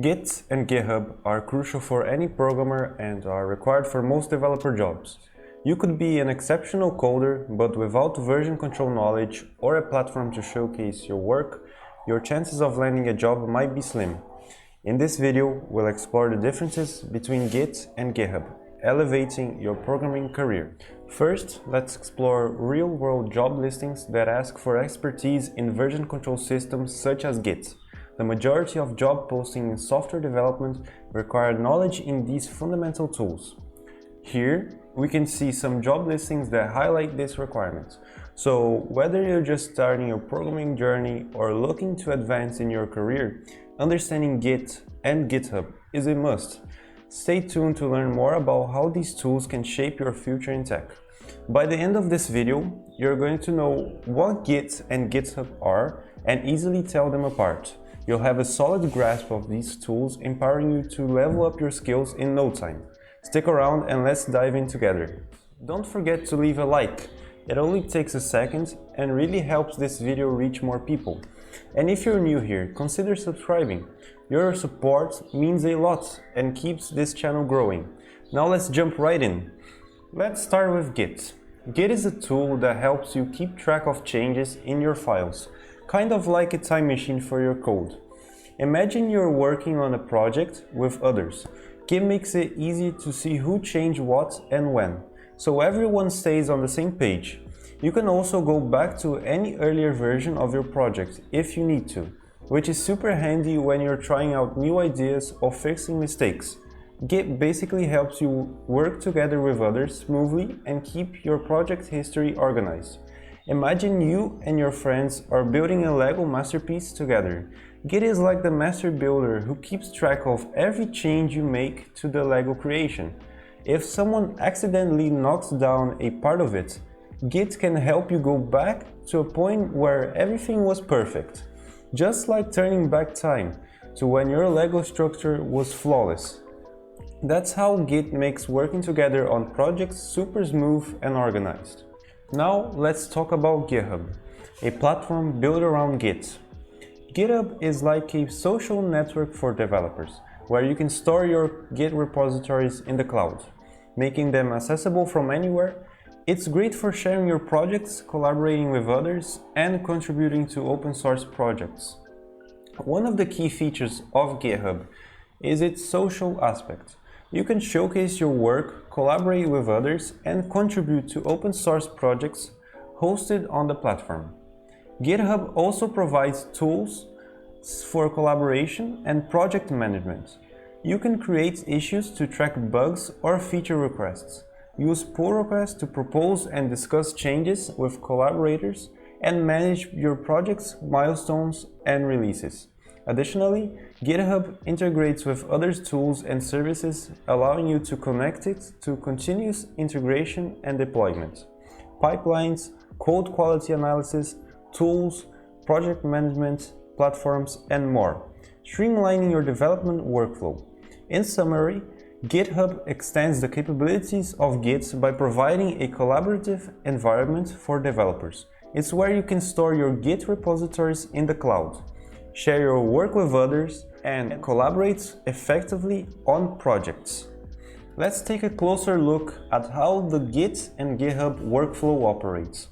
Git and GitHub are crucial for any programmer and are required for most developer jobs. You could be an exceptional coder, but without version control knowledge or a platform to showcase your work, your chances of landing a job might be slim. In this video, we'll explore the differences between Git and GitHub, elevating your programming career. First, let's explore real-world job listings that ask for expertise in version control systems such as Git. The majority of job postings in software development require knowledge in these fundamental tools. Here, we can see some job listings that highlight these requirements. So, whether you're just starting your programming journey or looking to advance in your career, understanding Git and GitHub is a must. Stay tuned to learn more about how these tools can shape your future in tech. By the end of this video, you're going to know what Git and GitHub are and easily tell them apart. You'll have a solid grasp of these tools, empowering you to level up your skills in no time. Stick around and let's dive in together. Don't forget to leave a like. It only takes a second and really helps this video reach more people. And if you're new here, consider subscribing. Your support means a lot and keeps this channel growing. Now let's jump right in. Let's start with Git. Git is a tool that helps you keep track of changes in your files, kind of like a time machine for your code. Imagine you're working on a project with others. Git makes it easy to see who changed what and when, so everyone stays on the same page. You can also go back to any earlier version of your project if you need to, which is super handy when you're trying out new ideas or fixing mistakes. Git basically helps you work together with others smoothly and keep your project history organized. Imagine you and your friends are building a Lego masterpiece together. Git is like the master builder who keeps track of every change you make to the Lego creation. If someone accidentally knocks down a part of it, Git can help you go back to a point where everything was perfect. Just like turning back time to when your Lego structure was flawless. That's how Git makes working together on projects super smooth and organized. Now let's talk about GitHub, a platform built around Git. GitHub is like a social network for developers, where you can store your Git repositories in the cloud, making them accessible from anywhere. It's great for sharing your projects, collaborating with others, and contributing to open source projects. One of the key features of GitHub is its social aspect. You can showcase your work, collaborate with others, and contribute to open source projects hosted on the platform. GitHub also provides tools for collaboration and project management. You can create issues to track bugs or feature requests, use pull requests to propose and discuss changes with collaborators, and manage your project's milestones and releases. Additionally, GitHub integrates with other tools and services, allowing you to connect it to continuous integration and deployment, pipelines, code quality analysis, tools, project management, platforms, and more, streamlining your development workflow. In summary, GitHub extends the capabilities of Git by providing a collaborative environment for developers. It's where you can store your Git repositories in the cloud, share your work with others, and collaborate effectively on projects. Let's take a closer look at how the Git and GitHub workflow operates.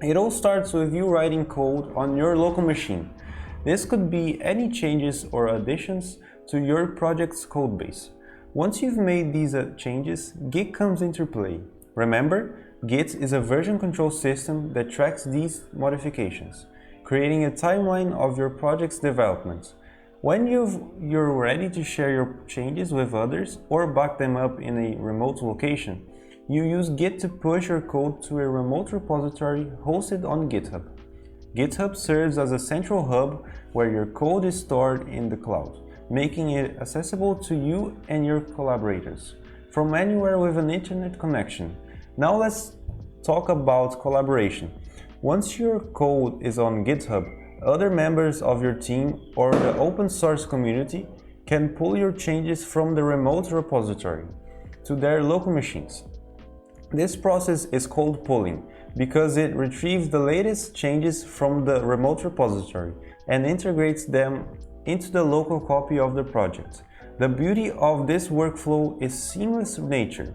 It all starts with you writing code on your local machine. This could be any changes or additions to your project's codebase. Once you've made these changes, Git comes into play. Remember, Git is a version control system that tracks these modifications, creating a timeline of your project's development. When you're ready to share your changes with others or back them up in a remote location, you use Git to push your code to a remote repository hosted on GitHub. GitHub serves as a central hub where your code is stored in the cloud, making it accessible to you and your collaborators from anywhere with an internet connection. Now let's talk about collaboration. Once your code is on GitHub, other members of your team or the open source community can pull your changes from the remote repository to their local machines. This process is called pulling because it retrieves the latest changes from the remote repository and integrates them into the local copy of the project. The beauty of this workflow is seamless nature.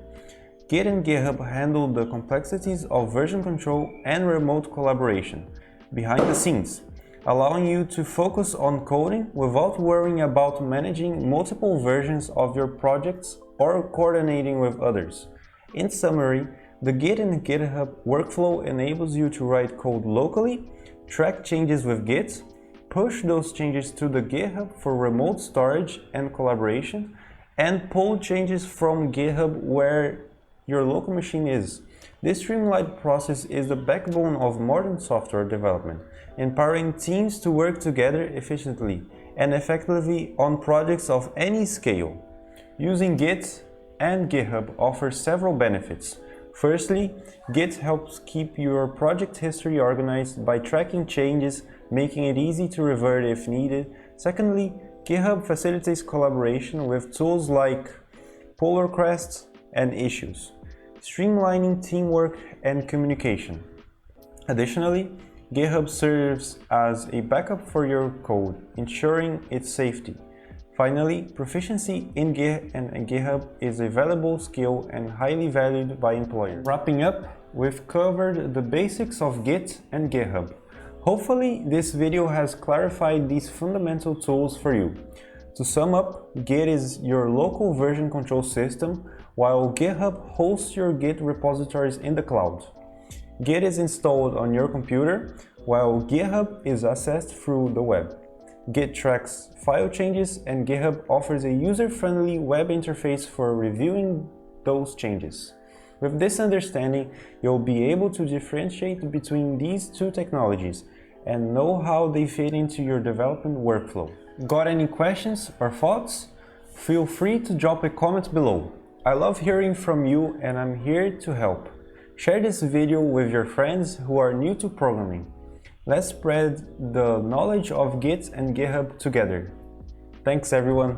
Git and GitHub handle the complexities of version control and remote collaboration behind the scenes, allowing you to focus on coding without worrying about managing multiple versions of your projects or coordinating with others. In summary, the Git and GitHub workflow enables you to write code locally, track changes with Git, push those changes to the GitHub for remote storage and collaboration, and pull changes from GitHub where your local machine is. This streamlined process is the backbone of modern software development, empowering teams to work together efficiently and effectively on projects of any scale. Using Git and GitHub offers several benefits. Firstly, Git helps keep your project history organized by tracking changes, making it easy to revert if needed. Secondly, GitHub facilitates collaboration with tools like pull requests and issues, streamlining teamwork and communication. Additionally, GitHub serves as a backup for your code, ensuring its safety. Finally, proficiency in Git and GitHub is a valuable skill and highly valued by employers. Wrapping up, we've covered the basics of Git and GitHub. Hopefully, this video has clarified these fundamental tools for you. To sum up, Git is your local version control system, while GitHub hosts your Git repositories in the cloud. Git is installed on your computer, while GitHub is accessed through the web. Git tracks file changes, and GitHub offers a user-friendly web interface for reviewing those changes. With this understanding, you'll be able to differentiate between these two technologies and know how they fit into your development workflow. Got any questions or thoughts? Feel free to drop a comment below. I love hearing from you and I'm here to help. Share this video with your friends who are new to programming. Let's spread the knowledge of Git and GitHub together. Thanks everyone.